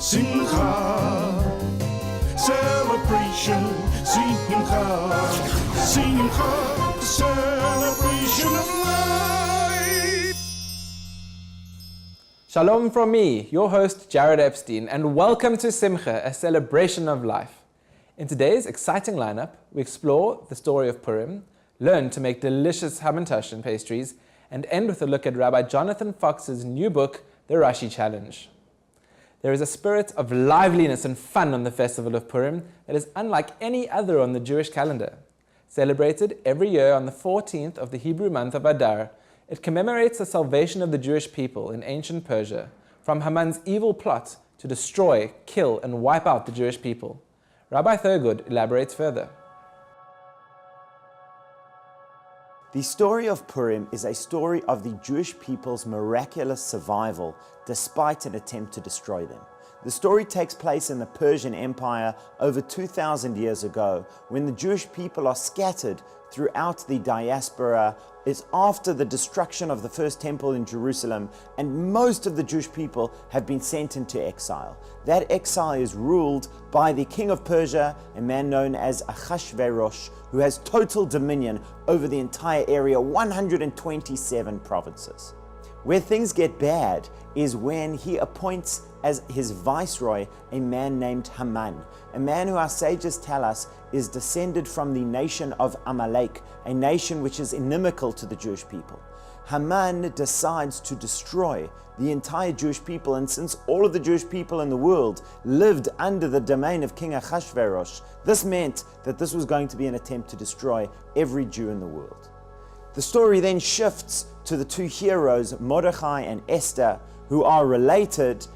Simcha, celebration, Simcha, Simcha, the celebration of life. Shalom from me, your host Jared Epstein, and welcome to Simcha, a celebration of life. In today's exciting lineup, we explore the story of Purim, learn to make delicious hamantash pastries, and end with a look at Rabbi Jonathan Fox's new book, The Rashi Challenge. There is a spirit of liveliness and fun on the festival of Purim that is unlike any other on the Jewish calendar. Celebrated every year on the 14th of the Hebrew month of Adar, it commemorates the salvation of the Jewish people in ancient Persia from Haman's evil plot to destroy, kill, and wipe out the Jewish people. Rabbi Thurgood elaborates further. The story of Purim is a story of the Jewish people's miraculous survival despite an attempt to destroy them. The story takes place in the Persian Empire over 2,000 years ago, when the Jewish people are scattered throughout the diaspora. It's after the destruction of the first temple in Jerusalem, and most of the Jewish people have been sent into exile. That exile is ruled by the king of Persia, a man known as Ahasuerus, who has total dominion over the entire area, 127 provinces. Where things get bad is when he appoints as his viceroy a man named Haman, a man who our sages tell us is descended from the nation of Amalek, a nation which is inimical to the Jewish people. Haman decides to destroy the entire Jewish people, and since all of the Jewish people in the world lived under the domain of King Ahasuerus, this meant that this was going to be an attempt to destroy every Jew in the world. The story then shifts to the two heroes, Mordechai and Esther, who are related.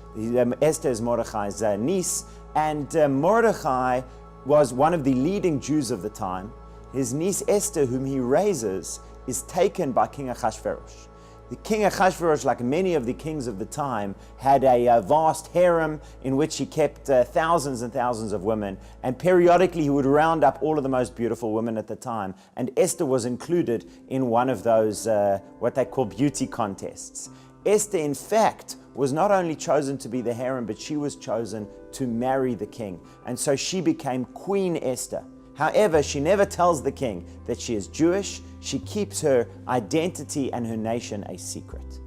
Esther is Mordechai's niece, and Mordechai was one of the leading Jews of the time. His niece Esther, whom he raises, is taken by King Ahasuerus. The King Ahasuerus, like many of the kings of the time, had a vast harem in which he kept thousands and thousands of women, and periodically he would round up all of the most beautiful women at the time, and Esther was included in one of those what they call beauty contests. Esther, in fact, was not only chosen to be the harem, but she was chosen to marry the king, and so she became Queen Esther. However, she never tells the king that she is Jewish. She keeps her identity and her nation a secret.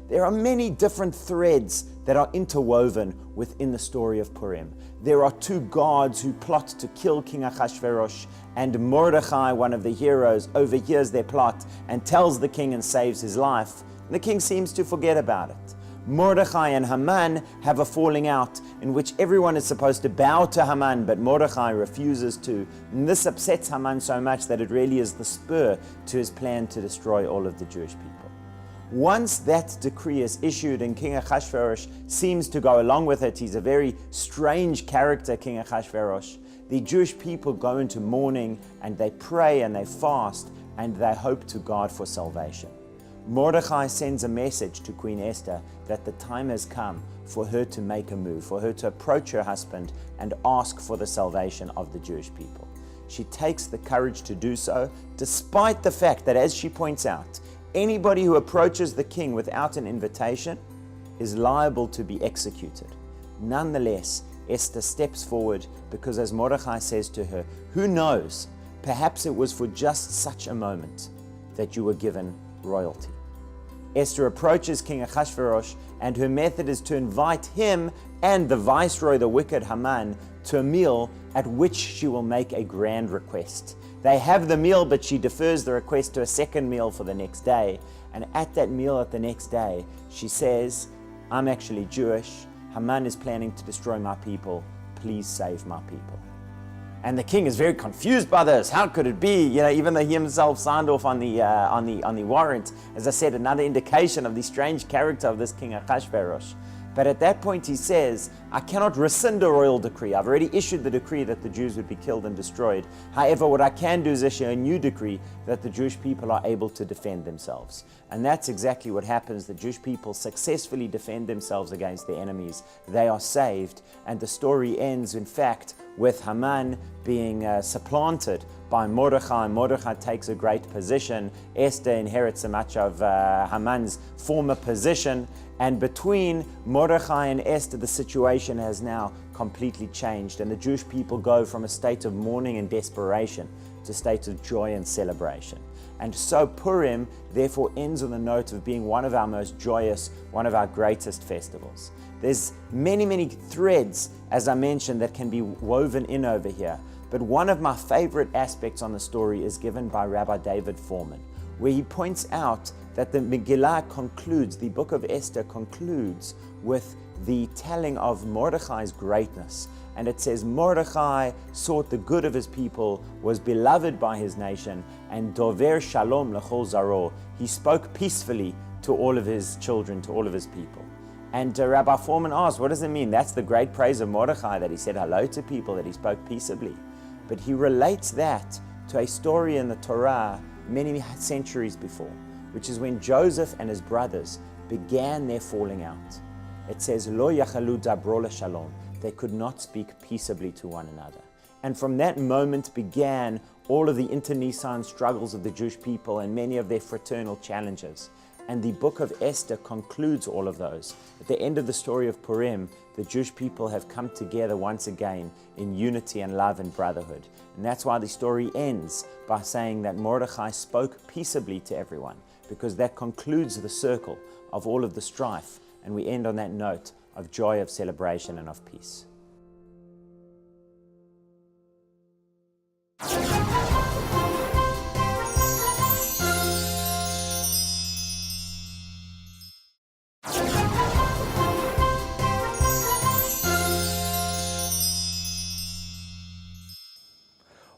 There are many different threads that are interwoven within the story of Purim. There are two gods who plot to kill King Ahasuerus, and Mordechai, one of the heroes, overhears their plot and tells the king and saves his life. And the king seems to forget about it. Mordechai and Haman have a falling out in which everyone is supposed to bow to Haman, but Mordechai refuses to. And this upsets Haman so much that it really is the spur to his plan to destroy all of the Jewish people. Once that decree is issued and King Ahasuerus seems to go along with it, he's a very strange character, King Ahasuerus, the Jewish people go into mourning and they pray and they fast and they hope to God for salvation. Mordechai sends a message to Queen Esther that the time has come for her to make a move, for her to approach her husband and ask for the salvation of the Jewish people. She takes the courage to do so, despite the fact that, as she points out, anybody who approaches the king without an invitation is liable to be executed. Nonetheless, Esther steps forward because, as Mordechai says to her, who knows, perhaps it was for just such a moment that you were given royalty. Esther approaches King Ahasuerus, and her method is to invite him and the viceroy, the wicked Haman, to a meal at which she will make a grand request. They have the meal, but she defers the request to a second meal for the next day. And at that meal at the next day, she says, I'm actually Jewish. Haman is planning to destroy my people. Please save my people. And the king is very confused by this. How could it be? Even though he himself signed off on the warrant. As I said, another indication of the strange character of this King Ahasuerus. But at that point he says, I cannot rescind a royal decree. I've already issued the decree that the Jews would be killed and destroyed. However, what I can do is issue a new decree that the Jewish people are able to defend themselves. And that's exactly what happens. The Jewish people successfully defend themselves against their enemies. They are saved. And the story ends, in fact, with Haman being supplanted by Mordechai. Mordechai takes a great position. Esther inherits much of Haman's former position. And between Mordechai and Esther, the situation has now completely changed. And the Jewish people go from a state of mourning and desperation to a state of joy and celebration. And so Purim, therefore, ends on the note of being one of our most joyous, one of our greatest festivals. There's many, many threads, as I mentioned, that can be woven in over here. But one of my favorite aspects on the story is given by Rabbi David Foreman, where he points out that the Megillah concludes, the book of Esther concludes with the telling of Mordechai's greatness. And it says, Mordechai sought the good of his people, was beloved by his nation, and dover shalom lechol zaro. He spoke peacefully to all of his children, to all of his people. And Rabbi Foreman asked, what does it mean? That's the great praise of Mordechai, that he said hello to people, that he spoke peaceably. But he relates that to a story in the Torah many centuries before, which is when Joseph and his brothers began their falling out. It says, Lo yachalu dabro shalom. They could not speak peaceably to one another. And from that moment began all of the internecine struggles of the Jewish people and many of their fraternal challenges. And the book of Esther concludes all of those. At the end of the story of Purim, the Jewish people have come together once again in unity and love and brotherhood. And that's why the story ends by saying that Mordechai spoke peaceably to everyone, because that concludes the circle of all of the strife. And we end on that note of joy, of celebration, and of peace.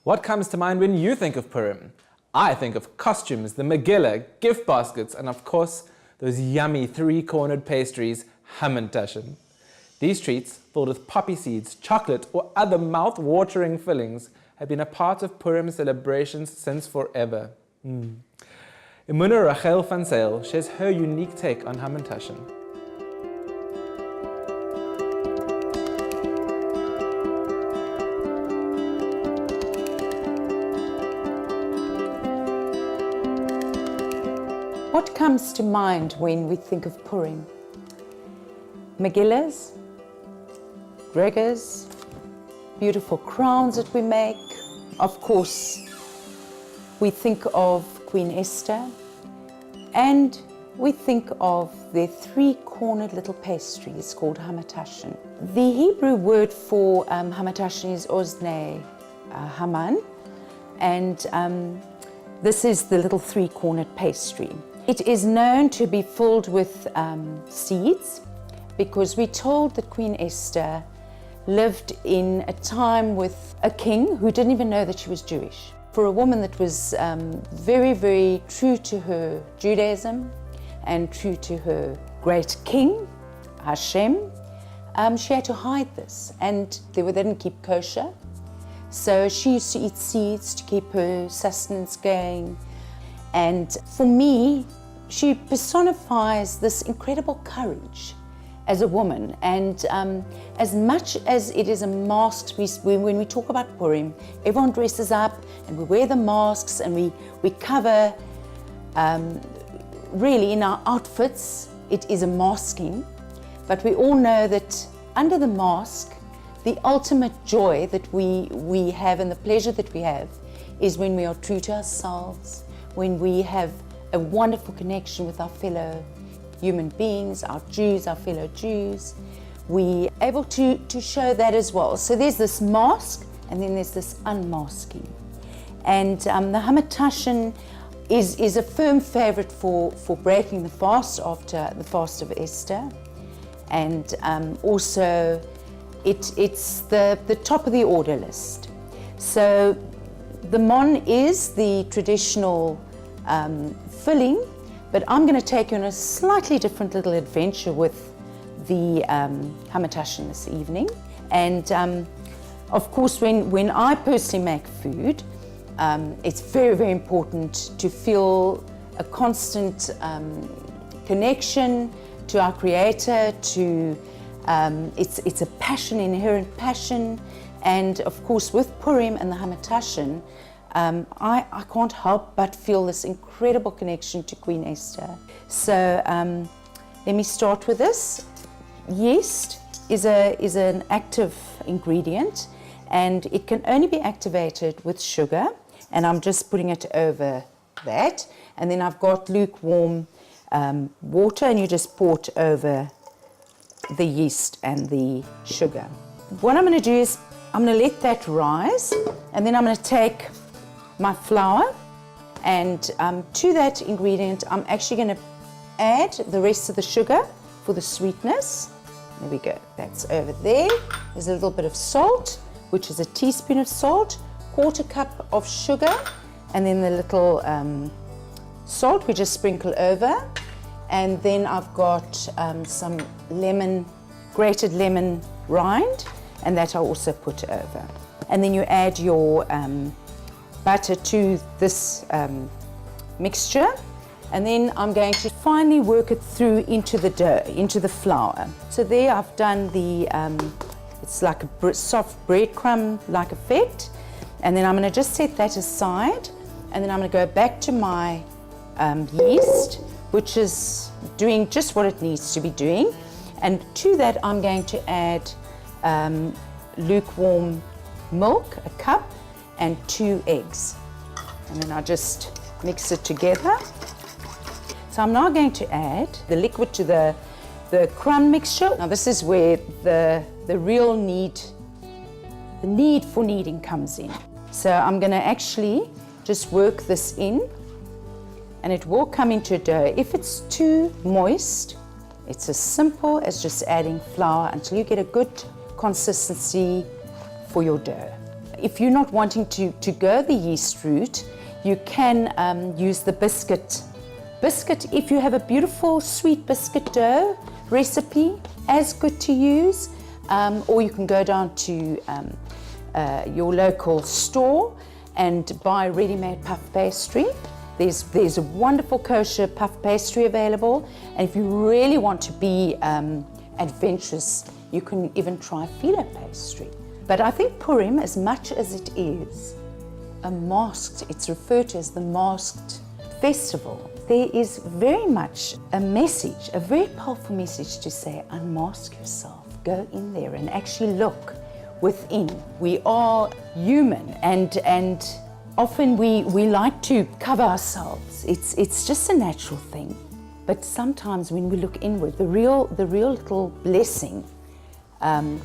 What comes to mind when you think of Purim? I think of costumes, the Megillah, gift baskets, and of course, those yummy three-cornered pastries, Hamantaschen. These treats, filled with poppy seeds, chocolate, or other mouth-watering fillings, have been a part of Purim celebrations since forever. Imuna Rachel van Zyl shares her unique take on Hamantaschen. What comes to mind when we think of Purim? Megillahs, Gregors, beautiful crowns that we make. Of course, we think of Queen Esther, and we think of their three-cornered little pastries called Hamantaschen. The Hebrew word for Hamantaschen is Oznei Haman, and this is the little three-cornered pastry. It is known to be filled with seeds, because we're told that Queen Esther lived in a time with a king who didn't even know that she was Jewish. For a woman that was very, very true to her Judaism and true to her great king, Hashem, she had to hide this, and they didn't keep kosher. So she used to eat seeds to keep her sustenance going. And for me, she personifies this incredible courage as a woman. And as much as it is a mask, when we talk about Purim, everyone dresses up and we wear the masks and we cover, really in our outfits, it is a masking. But we all know that under the mask, the ultimate joy that we have and the pleasure that we have is when we are true to ourselves, when we have a wonderful connection with our fellow human beings, our Jews, our fellow Jews. We are able to show that as well. So there's this mask, and then there's this unmasking. And the Hamantaschen is a firm favorite for breaking the fast after the fast of Esther. And also, it's the top of the order list. So the mon is the traditional filling, but I'm going to take you on a slightly different little adventure with the Hamantaschen this evening. And of course, when I personally make food, it's very, very important to feel a constant connection to our Creator, to it's a passion, inherent passion. And of course, with Purim and the Hamantaschen, I can't help but feel this incredible connection to Queen Esther. So let me start with this. Yeast is an active ingredient, and it can only be activated with sugar, and I'm just putting it over that. And then I've got lukewarm water, and you just pour it over the yeast and the sugar. What I'm going to do is I'm going to let that rise, and then I'm going to take my flour, and to that ingredient I'm actually going to add the rest of the sugar for the sweetness. There we go, that's over there. There's a little bit of salt, which is a teaspoon of salt, 1/4 cup of sugar, and then the little salt we just sprinkle over. And then I've got some lemon, grated lemon rind, and that I'll also put over. And then you add your butter to this mixture, and then I'm going to finally work it through into the dough, into the flour. So there I've done the, it's like a soft breadcrumb-like effect, and then I'm going to just set that aside, and then I'm going to go back to my yeast, which is doing just what it needs to be doing, and to that I'm going to add lukewarm milk, a cup, and 2 eggs, and then I just mix it together. So I'm now going to add the liquid to the crumb mixture. Now this is where the real need for kneading comes in. So I'm going to actually just work this in, and it will come into a dough. If it's too moist, it's as simple as just adding flour until you get a good consistency for your dough. If you're not wanting to go the yeast route, you can use the biscuit. If you have a beautiful sweet biscuit dough recipe, as good to use, or you can go down to your local store and buy ready-made puff pastry. There's a wonderful kosher puff pastry available, and if you really want to be adventurous, you can even try filo pastry. But I think Purim, as much as it is a masked, it's referred to as the masked festival, there is very much a message, a very powerful message to say, unmask yourself, go in there and actually look within. We are human, and often we like to cover ourselves. It's just a natural thing. But sometimes when we look inward, the real little blessing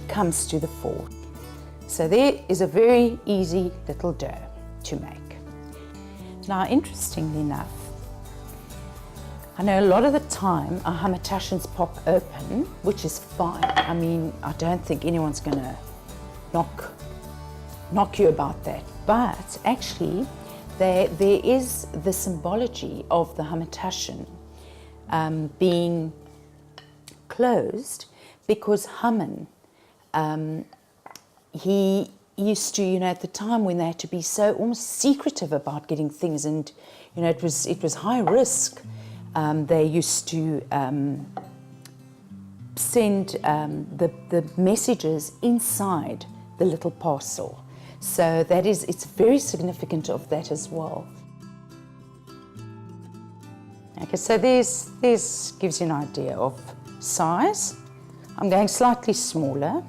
comes to the fore. So there is a very easy little dough to make. Now, interestingly enough, I know a lot of the time our hamantaschens pop open, which is fine. I mean, I don't think anyone's going to knock you about that. But actually, there is the symbology of the hamantaschen being closed, because Haman, he used to, at the time when they had to be so almost secretive about getting things, and it was high risk. They used to send the messages inside the little parcel. So it's very significant of that as well. Okay, so this gives you an idea of size. I'm going slightly smaller,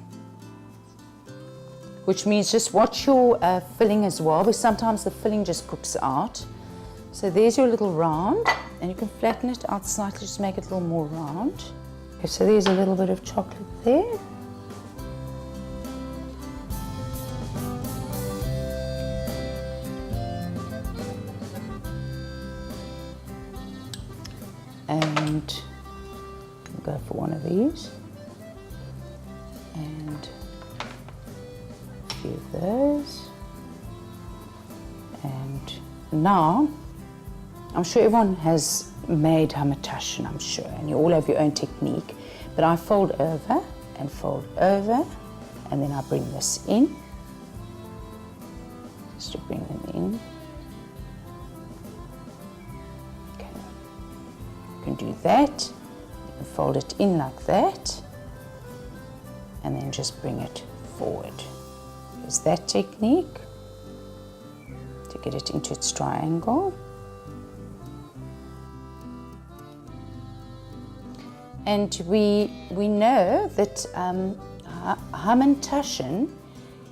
which means just watch your filling as well, because sometimes the filling just cooks out. So there's your little round, and you can flatten it out slightly, just make it a little more round. Okay, so there's a little bit of chocolate there. And we'll go for one of these, and a few of those. And now, I'm sure everyone has made hamantaschen, I'm sure, and you all have your own technique, but I fold over and fold over, and then I bring this in, just to bring them in. Okay, you can do that, you can fold it in like that, and then just bring it forward. There's that technique. to get it into its triangle. And we know that Hamantaschen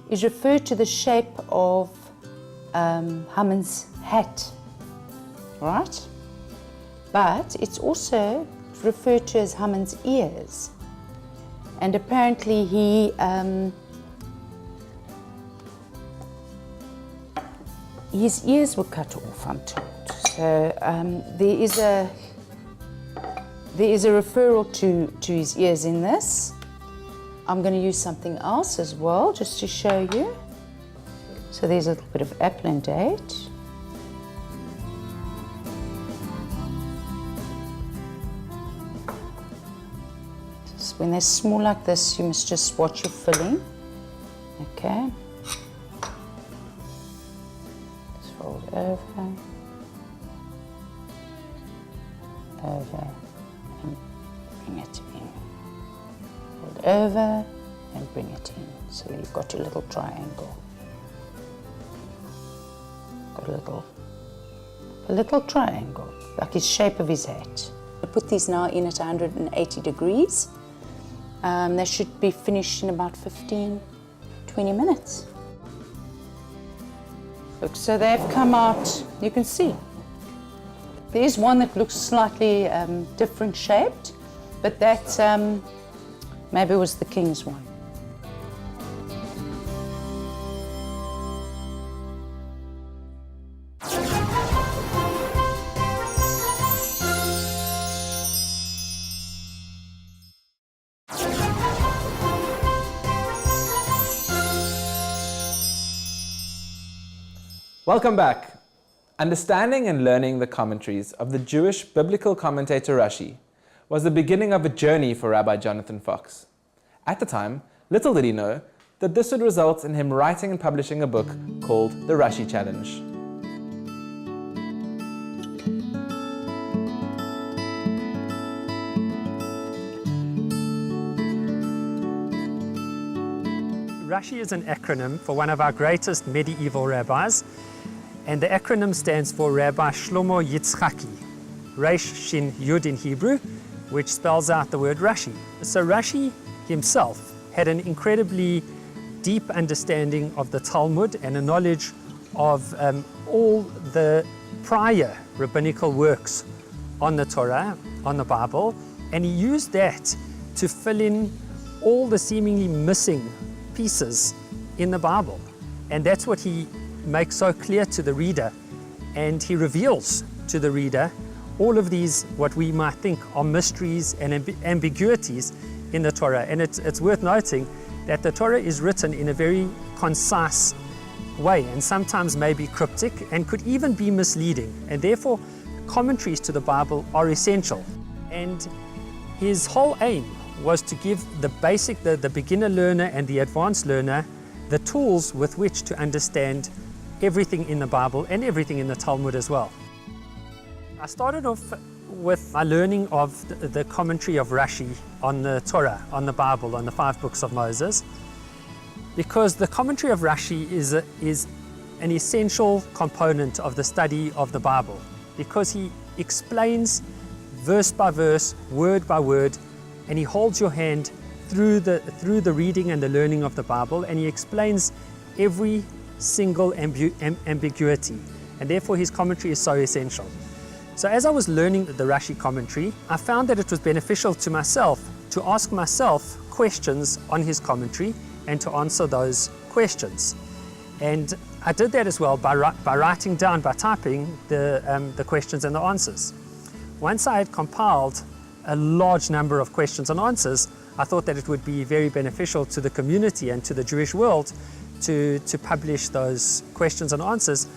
is referred to the shape of Haman's hat, right? But it's also referred to as Haman's ears. And apparently his ears were cut off, I'm told. So there is a referral to his ears in this. I'm going to use something else as well, just to show you. So there's a little bit of apple and date. So when they're small like this, you must just watch your filling. Okay. Just fold over, and bring it in. Fold over and bring it in. So you've got your little triangle. Got a little triangle, like his shape of his hat. I put these now in at 180 degrees. They should be finished in about 15-20 minutes. Look, so they've come out, you can see. There's one that looks slightly different shaped, but that maybe was the king's one. Welcome back. Understanding and learning the commentaries of the Jewish biblical commentator Rashi was the beginning of a journey for Rabbi Jonathan Fox. At the time, little did he know that this would result in him writing and publishing a book called The Rashi Challenge. Rashi is an acronym for one of our greatest medieval rabbis, and the acronym stands for Rabbi Shlomo Yitzchaki, Resh Shin Yud in Hebrew, which spells out the word Rashi. So Rashi himself had an incredibly deep understanding of the Talmud and a knowledge of all the prior rabbinical works on the Torah, on the Bible, and he used that to fill in all the seemingly missing pieces in the Bible. And that's what he makes so clear to the reader, and he reveals to the reader all of these, what we might think are mysteries and ambiguities in the Torah. And it's worth noting that the Torah is written in a very concise way, and sometimes may be cryptic and could even be misleading, and therefore commentaries to the Bible are essential. And his whole aim was to give the beginner learner and the advanced learner the tools with which to understand everything in the Bible and everything in the Talmud as well. I started off with my learning of the commentary of Rashi on the Torah, on the Bible, on the 5 books of Moses, because the commentary of Rashi is an essential component of the study of the Bible, because he explains verse by verse, word by word, and he holds your hand through the reading and the learning of the Bible, and he explains every single ambiguity, and therefore his commentary is so essential. So as I was learning the Rashi commentary, I found that it was beneficial to myself to ask myself questions on his commentary and to answer those questions. And I did that as well by writing down, by typing the questions and the answers. Once I had compiled a large number of questions and answers, I thought that it would be very beneficial to the community and to the Jewish world to publish those questions and answers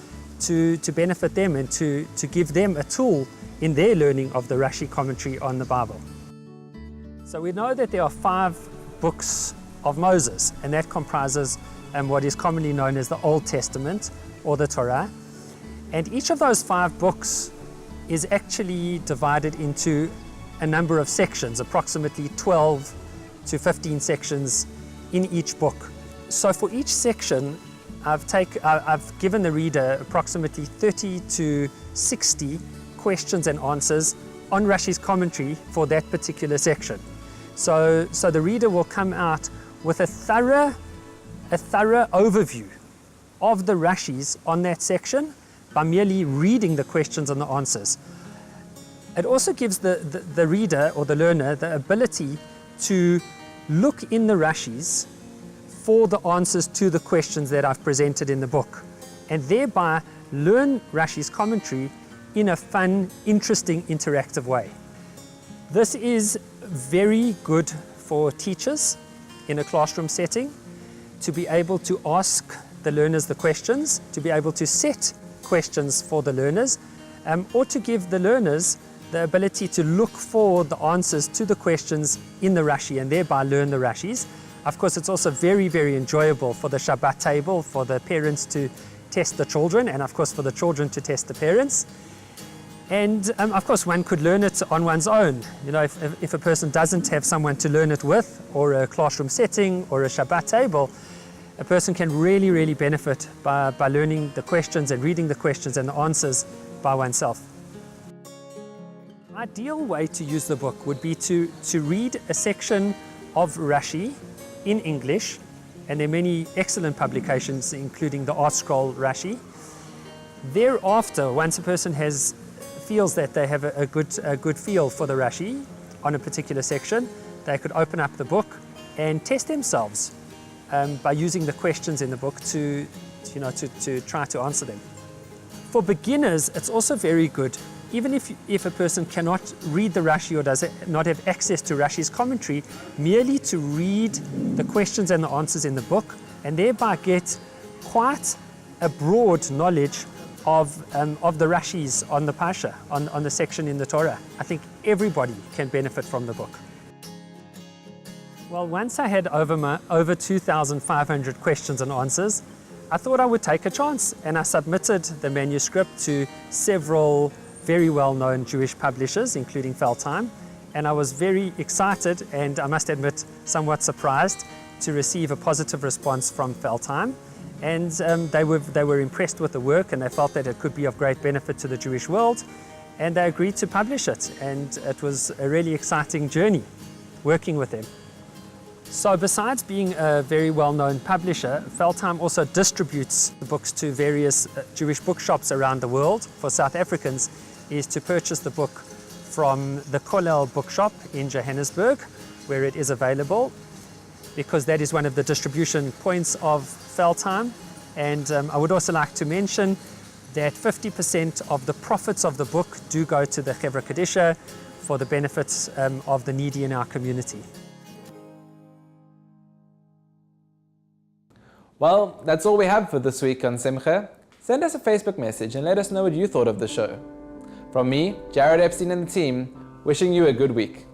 to benefit them and to give them a tool in their learning of the Rashi commentary on the Bible. So we know that there are 5 books of Moses, and that comprises what is commonly known as the Old Testament or the Torah. And each of those 5 books is actually divided into a number of sections, approximately 12 to 15 sections in each book. So for each section, I've given the reader approximately 30 to 60 questions and answers on Rashi's commentary for that particular section. So the reader will come out with a thorough overview of the Rashis on that section by merely reading the questions and the answers. It also gives the reader or the learner the ability to look in the Rashis for the answers to the questions that I've presented in the book, and thereby learn Rashi's commentary in a fun, interesting, interactive way. This is very good for teachers in a classroom setting, to be able to ask the learners the questions, to be able to set questions for the learners, or to give the learners the ability to look for the answers to the questions in the Rashi and thereby learn the Rashis. Of course, it's also very, very enjoyable for the Shabbat table, for the parents to test the children, and of course for the children to test the parents. And of course, one could learn it on one's own. You know, if a person doesn't have someone to learn it with, or a classroom setting, or a Shabbat table, a person can really, really benefit by learning the questions and reading the questions and the answers by oneself. The ideal way to use the book would be to read a section of Rashi in English, and there are many excellent publications, including the Art Scroll Rashi. Thereafter, once a person feels that they have a good feel for the Rashi on a particular section, they could open up the book and test themselves by using the questions in the book to try to answer them. For beginners, it's also very good, even if a person cannot read the Rashi or does not have access to Rashi's commentary, merely to read the questions and the answers in the book, and thereby get quite a broad knowledge of the Rashis on the Pasha, on the section in the Torah. I think everybody can benefit from the book. Well, once I had over 2,500 questions and answers, I thought I would take a chance, and I submitted the manuscript to several very well-known Jewish publishers, including Feldheim, and I was very excited, and I must admit somewhat surprised, to receive a positive response from Feldheim. And they were impressed with the work, and they felt that it could be of great benefit to the Jewish world, and they agreed to publish it. And it was a really exciting journey working with them. So besides being a very well-known publisher, Feldheim also distributes the books to various Jewish bookshops around the world. For South Africans, is to purchase the book from the Kollel bookshop in Johannesburg, where it is available, because that is one of the distribution points of Feldheim. And I would also like to mention that 50% of the profits of the book do go to the Chevra Kadisha for the benefits of the needy in our community. Well, that's all we have for this week on Simcha. Send us a Facebook message and let us know what you thought of the show. From me, Jared Epstein, and the team, wishing you a good week.